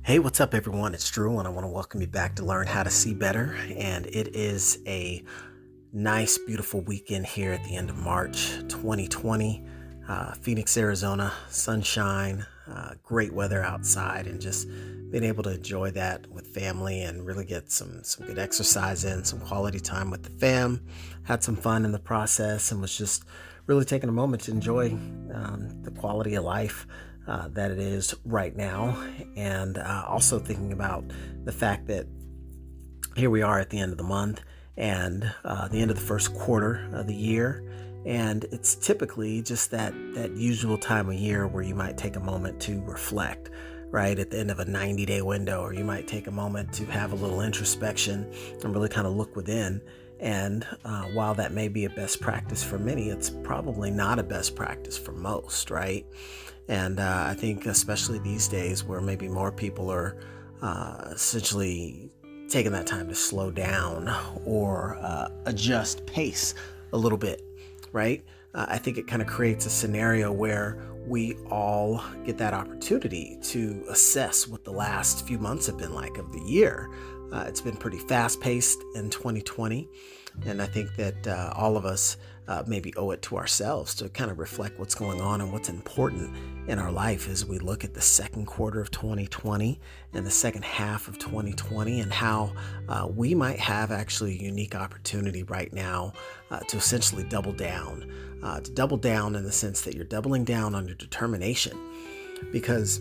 Hey, what's up, everyone? It's Drew, and I want to welcome you back to Learn How to See Better. And it is a nice, beautiful weekend here at the end of March 2020. Phoenix, Arizona, sunshine, great weather outside, and just being able to enjoy that with family and really get some good exercise in, some quality time with the fam. Had some fun in the process, and was just really taking a moment to enjoy the quality of life that it is right now, and also thinking about the fact that here we are at the end of the month and the end of the first quarter of the year. And it's typically just that usual time of year where you might take a moment to reflect, right? At the end of a 90-day window, or you might take a moment to have a little introspection and really kind of look within. And while that may be a best practice for many, it's probably not a best practice for most, right? And I think especially these days where maybe more people are essentially taking that time to slow down or adjust pace a little bit, right? I think it kind of creates a scenario where we all get that opportunity to assess what the last few months have been like of the year. It's been pretty fast-paced in 2020, and I think that all of us maybe owe it to ourselves to kind of reflect what's going on and what's important in our life as we look at the second quarter of 2020 and the second half of 2020, and how we might have actually a unique opportunity right now to essentially double down in the sense that you're doubling down on your determination. Because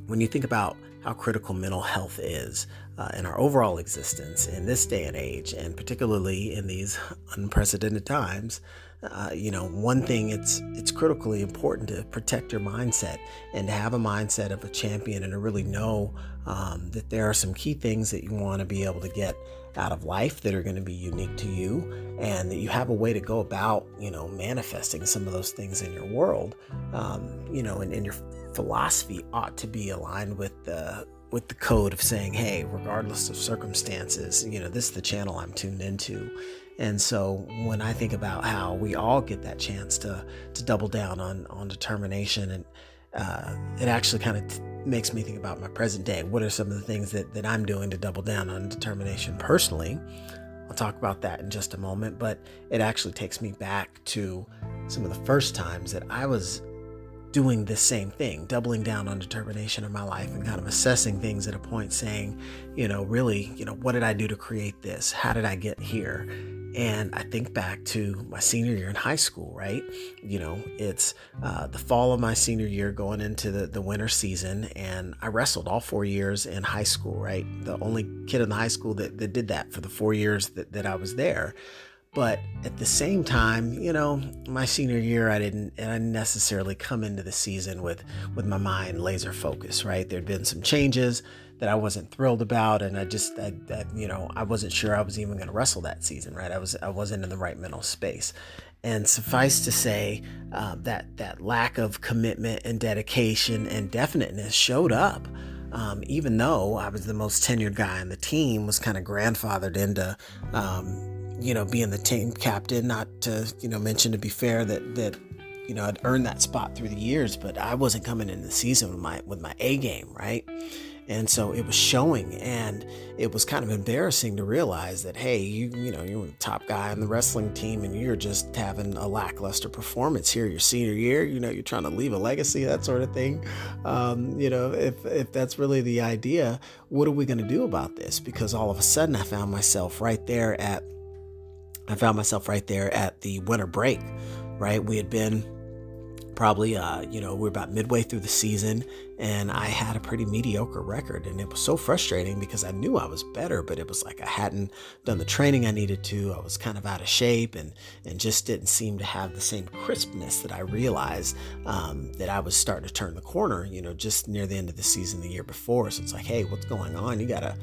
when you think about how critical mental health is in our overall existence in this day and age, and particularly in these unprecedented times, one thing, it's critically important to protect your mindset and to have a mindset of a champion, and to really know that there are some key things that you want to be able to get out of life that are going to be unique to you, and that you have a way to go about, manifesting some of those things in your world, and your philosophy ought to be aligned with the code of saying, hey, regardless of circumstances, this is the channel I'm tuned into. And so when I think about how we all get that chance to double down on determination, and it actually kind of makes me think about my present day. What are some of the things that I'm doing to double down on determination personally? I'll talk about that in just a moment, but it actually takes me back to some of the first times that I was doing this same thing, doubling down on determination in my life, and kind of assessing things at a point, saying, really, what did I do to create this? How did I get here? And I think back to my senior year in high school, right? It's the fall of my senior year going into the winter season, and I wrestled all 4 years in high school, right? The only kid in the high school that did that for the 4 years that I was there. But at the same time, my senior year, I didn't necessarily come into the season with my mind laser focused, right? There'd been some changes that I wasn't thrilled about, and I wasn't sure I was even going to wrestle that season, right? I wasn't in the right mental space. And suffice to say, that lack of commitment and dedication and definiteness showed up. Even though I was the most tenured guy on the team, was kind of grandfathered into being the team captain. Not to, mention, to be fair, that I'd earned that spot through the years, but I wasn't coming in the season with my A game, right? And so it was showing, and it was kind of embarrassing to realize that, hey, you're the top guy on the wrestling team, and you're just having a lackluster performance here your senior year. You're trying to leave a legacy, that sort of thing. If that's really the idea, what are we going to do about this? Because all of a sudden I found myself right there at the winter break, right? We had been probably, we're about midway through the season, and I had a pretty mediocre record, and it was so frustrating because I knew I was better, but it was like I hadn't done the training I needed to. I was kind of out of shape, and just didn't seem to have the same crispness that I realized that I was starting to turn the corner, just near the end of the season the year before. So it's like, hey, what's going on? You gotta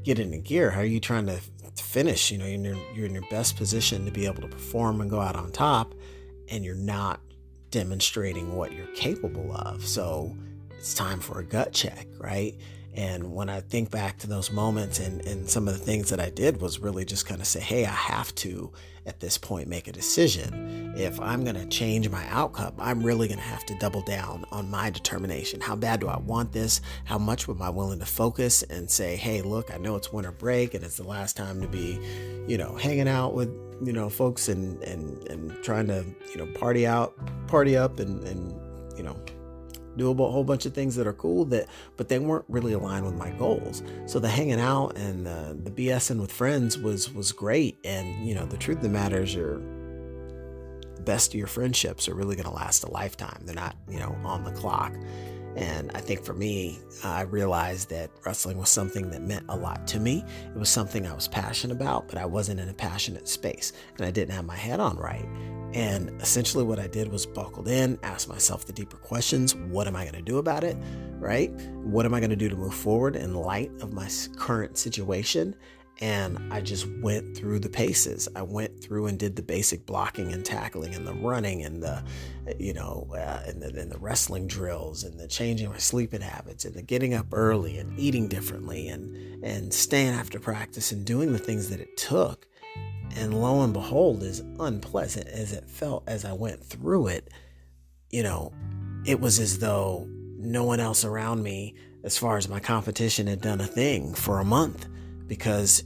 get into gear. How are you trying to finish? You're in your best position to be able to perform and go out on top, and you're not demonstrating what you're capable of. So it's time for a gut check, right? And when I think back to those moments and some of the things that I did was really just kind of say, hey, I have to at this point make a decision. If I'm going to change my outcome, I'm really going to have to double down on my determination. How bad do I want this? How much am I willing to focus and say, hey, look, I know it's winter break and it's the last time to be, hanging out with, folks and trying to, party up and do a whole bunch of things that are cool but they weren't really aligned with my goals. So the hanging out and the BSing with friends was great. And, the truth of the matter is the best of your friendships are really going to last a lifetime. They're not, on the clock. And I think for me, I realized that wrestling was something that meant a lot to me. It was something I was passionate about, but I wasn't in a passionate space and I didn't have my head on right. And essentially what I did was buckled in, asked myself the deeper questions. What am I going to do about it? Right? What am I going to do to move forward in light of my current situation? And I just went through the paces. I went through and did the basic blocking and tackling and the running and the, and the wrestling drills and the changing my sleeping habits and the getting up early and eating differently and staying after practice and doing the things that it took. And lo and behold, as unpleasant as it felt as I went through it, it was as though no one else around me, as far as my competition, had done a thing for a month, because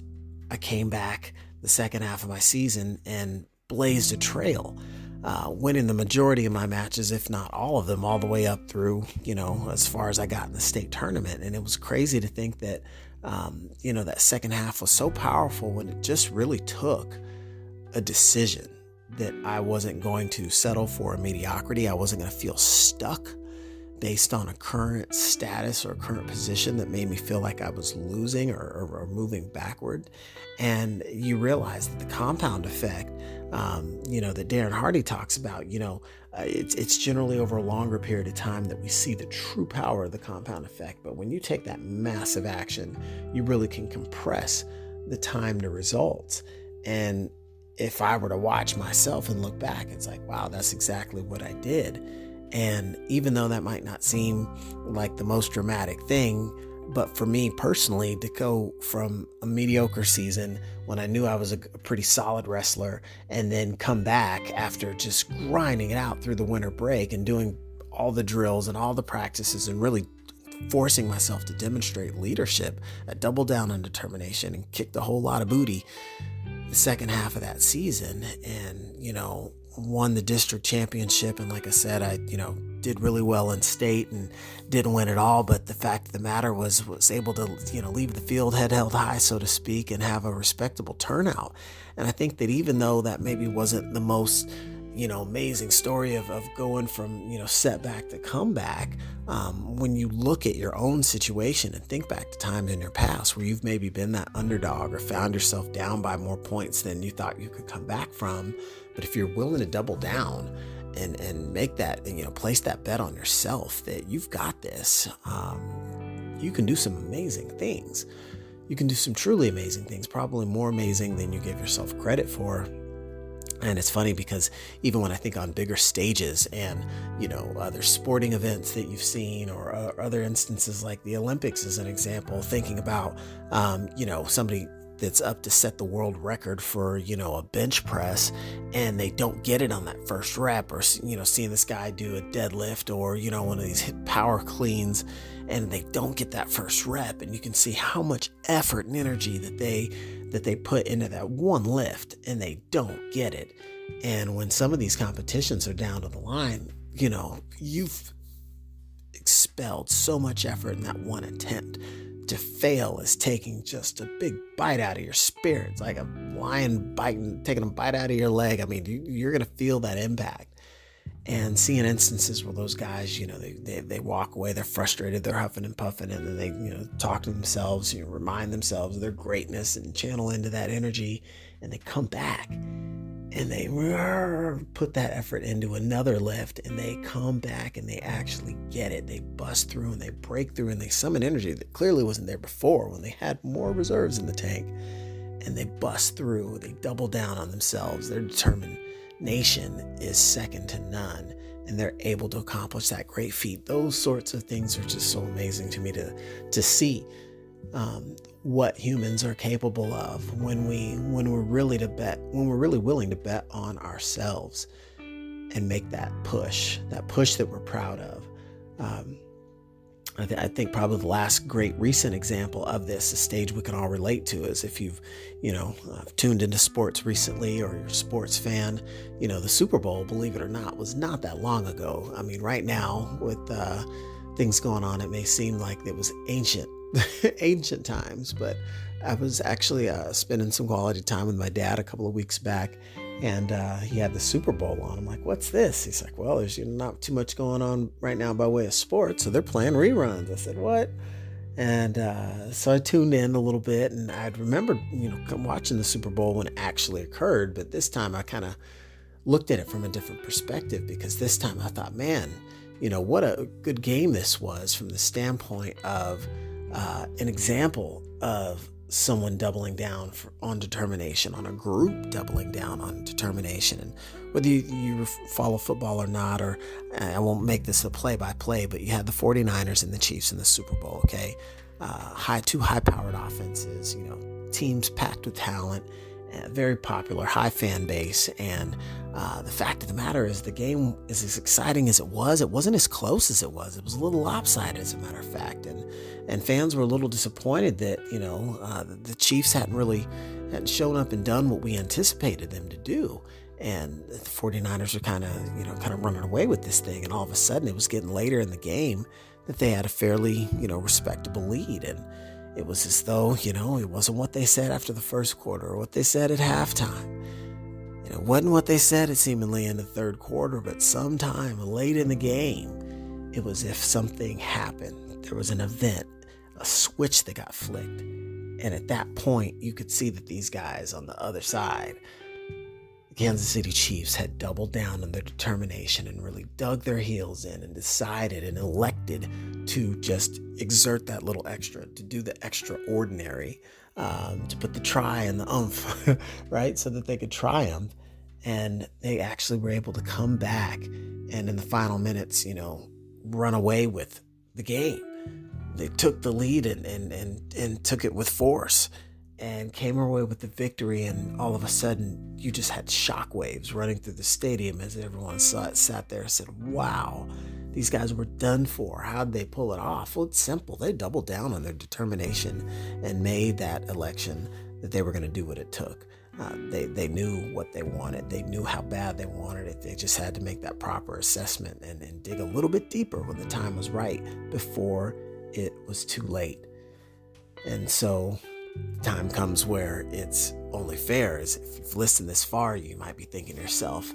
I came back the second half of my season and blazed a trail, winning the majority of my matches, if not all of them, all the way up through, as far as I got in the state tournament. And it was crazy to think that that second half was so powerful when it just really took a decision that I wasn't going to settle for a mediocrity. I wasn't going to feel stuck based on a current status or current position that made me feel like I was losing or moving backward. And you realize that the compound effect, that Darren Hardy talks about, it's generally over a longer period of time that we see the true power of the compound effect. But when you take that massive action, you really can compress the time to results. And if I were to watch myself and look back, it's like, wow, that's exactly what I did. And even though that might not seem like the most dramatic thing, but for me personally, to go from a mediocre season when I knew I was a pretty solid wrestler and then come back after just grinding it out through the winter break and doing all the drills and all the practices and really forcing myself to demonstrate leadership, I doubled down on determination and kicked a whole lot of booty the second half of that season and, won the district championship. And like I said, I, did really well in state and didn't win it all. But the fact of the matter was able to, leave the field head held high, so to speak, and have a respectable turnout. And I think that even though that maybe wasn't the most, amazing story of going from, setback to comeback, when you look at your own situation and think back to times in your past where you've maybe been that underdog or found yourself down by more points than you thought you could come back from. But if you're willing to double down and make that, place that bet on yourself that you've got this, you can do some amazing things. You can do some truly amazing things, probably more amazing than you give yourself credit for. And it's funny because even when I think on bigger stages and, other sporting events that you've seen or other instances like the Olympics as an example, thinking about, somebody that's up to set the world record for, a bench press and they don't get it on that first rep, or, seeing this guy do a deadlift or, one of these hip power cleans and they don't get that first rep. And you can see how much effort and energy that they put into that one lift and they don't get it. And when some of these competitions are down to the line, you've expelled so much effort in that one attempt. To fail is taking just a big bite out of your spirit. It's like a lion taking a bite out of your leg. I mean, you're going to feel that impact. And seeing instances where those guys, they walk away, they're frustrated, they're huffing and puffing, and then they, talk to themselves, remind themselves of their greatness and channel into that energy, and they come back and they put that effort into another lift, and they come back and they actually get it. They bust through and they break through and they summon energy that clearly wasn't there before when they had more reserves in the tank, and they bust through, they double down on themselves. Their determination is second to none. and they're able to accomplish that great feat. Those sorts of things are just so amazing to me to see what humans are capable of when we're really willing to bet on ourselves and make that push that we're proud of. I think probably the last great recent example of this, a stage we can all relate to, is if you've, tuned into sports recently or you're a sports fan, the Super Bowl, believe it or not, was not that long ago. I mean, right now with things going on, it may seem like it was ancient times, but I was actually spending some quality time with my dad a couple of weeks back, and he had the Super Bowl on. I'm like, what's this? He's like, well, there's not too much going on right now by way of sports, so they're playing reruns. I said, what? And so I tuned in a little bit, and I'd remembered, watching the Super Bowl when it actually occurred, but this time I kind of looked at it from a different perspective, because this time I thought, man, what a good game this was from the standpoint of an example of someone doubling down on determination, on a group doubling down on determination. And whether you follow football or not, or I won't make this a play-by-play, but you had the 49ers and the Chiefs in the Super Bowl, okay? Two high-powered offenses, teams packed with talent, very popular, high fan base. And the fact of the matter is the game is as exciting as it wasn't as close as it was. It was a little lopsided, as a matter of fact. And fans were a little disappointed that, the Chiefs hadn't shown up and done what we anticipated them to do. And the 49ers were kind of running away with this thing. And all of a sudden it was getting later in the game that they had a fairly, respectable lead. And it was as though, it wasn't what they said after the first quarter or what they said at halftime. It wasn't what they said seemingly in the third quarter, but sometime late in the game, it was as if something happened. There was an event, a switch that got flicked. And at that point, you could see that these guys on the other side, the Kansas City Chiefs, had doubled down on their determination and really dug their heels in and decided and elected to just exert that little extra, to do the extraordinary, to put the try and the oomph, right, so that they could triumph. And they actually were able to come back and in the final minutes, run away with the game. They took the lead and took it with force and came away with the victory. And all of a sudden, you just had shockwaves running through the stadium as everyone sat there and said, wow, these guys were done for. How'd they pull it off? Well, it's simple. They doubled down on their determination and made that election that they were going to do what it took. They knew what they wanted. They knew how bad they wanted it. They just had to make that proper assessment and dig a little bit deeper when the time was right before it was too late. And so the time comes where it's only fair, as if you've listened this far, you might be thinking to yourself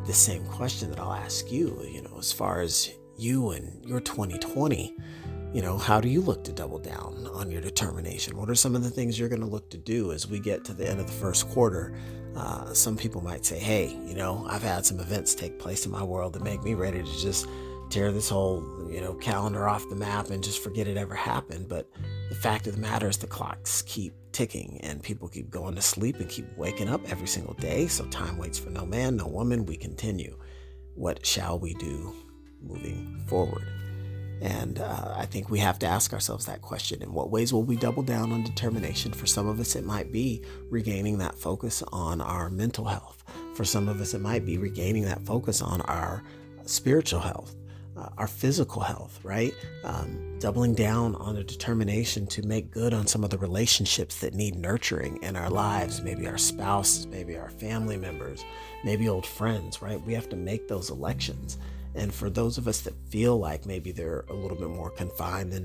the same question that I'll ask you, as far as you and your 2020, how do you look to double down on your determination? What are some of the things you're going to look to do as we get to the end of the first quarter? Some people might say, hey, I've had some events take place in my world that make me ready to just tear this whole, calendar off the map and just forget it ever happened. But the fact of the matter is the clocks keep ticking and people keep going to sleep and keep waking up every single day. So time waits for no man, no woman. We continue. What shall we do moving forward? And I think we have to ask ourselves that question. In what ways will we double down on determination? For some of us, it might be regaining that focus on our mental health. For some of us, it might be regaining that focus on our spiritual health, our physical health, right? Doubling down on a determination to make good on some of the relationships that need nurturing in our lives, maybe our spouses, maybe our family members, maybe old friends, right? We have to make those elections. And for those of us that feel like maybe they're a little bit more confined than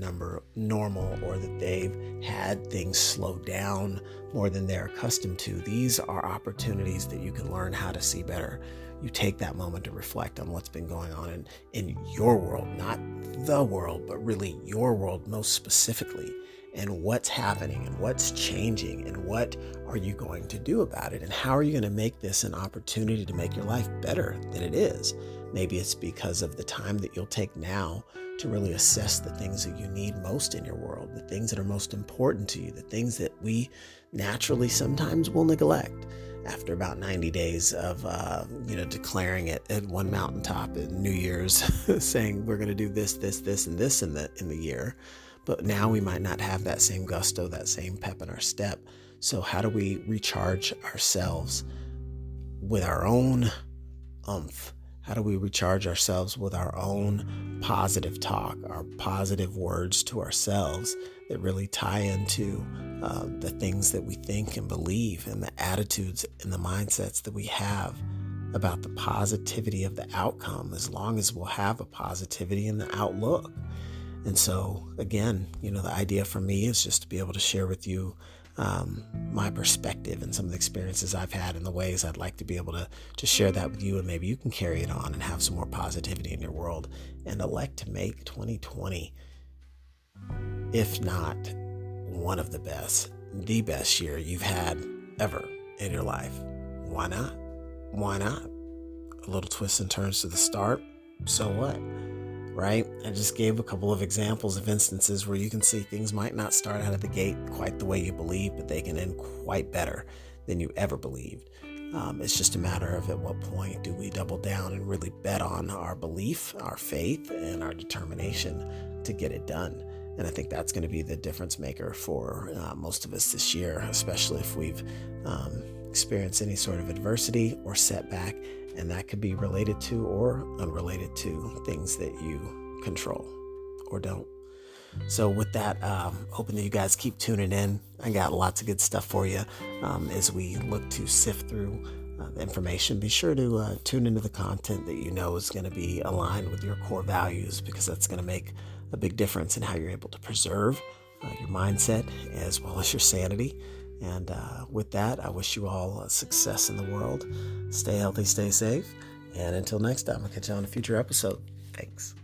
normal, or that they've had things slow down more than they're accustomed to, these are opportunities that you can learn how to see better. You take that moment to reflect on what's been going on in your world, not the world, but really your world most specifically, and what's happening and what's changing and what are you going to do about it, and how are you going to make this an opportunity to make your life better than it is. Maybe it's because of the time that you'll take now to really assess the things that you need most in your world, the things that are most important to you, the things that we naturally sometimes will neglect. after about 90 days of, declaring it at one mountaintop at New Year's, saying we're going to do this, this, this, and this in the year. But now we might not have that same gusto, that same pep in our step. So how do we recharge ourselves with our own oomph? How do we recharge ourselves with our own positive talk, our positive words to ourselves that really tie into the things that we think and believe, and the attitudes and the mindsets that we have about the positivity of the outcome, as long as we'll have a positivity in the outlook. And so, again, the idea for me is just to be able to share with you my perspective and some of the experiences I've had and the ways I'd like to be able to share that with you, and maybe you can carry it on and have some more positivity in your world and elect to make 2020, if not one of the best year you've had ever in your life. Why not? Why not? A little twists and turns to the start. So what? Right? I just gave a couple of examples of instances where you can see things might not start out of the gate quite the way you believe, but they can end quite better than you ever believed. It's just a matter of at what point do we double down and really bet on our belief, our faith, and our determination to get it done. And I think that's going to be the difference maker for most of us this year, especially if we've experienced any sort of adversity or setback. And that could be related to or unrelated to things that you control or don't. So with that, hoping that you guys keep tuning in. I got lots of good stuff for you as we look to sift through the information. Be sure to tune into the content that you know is going to be aligned with your core values, because that's going to make a big difference in how you're able to preserve your mindset as well as your sanity. And with that, I wish you all success in the world. Stay healthy, stay safe. And until next time, I'll catch you on a future episode. Thanks.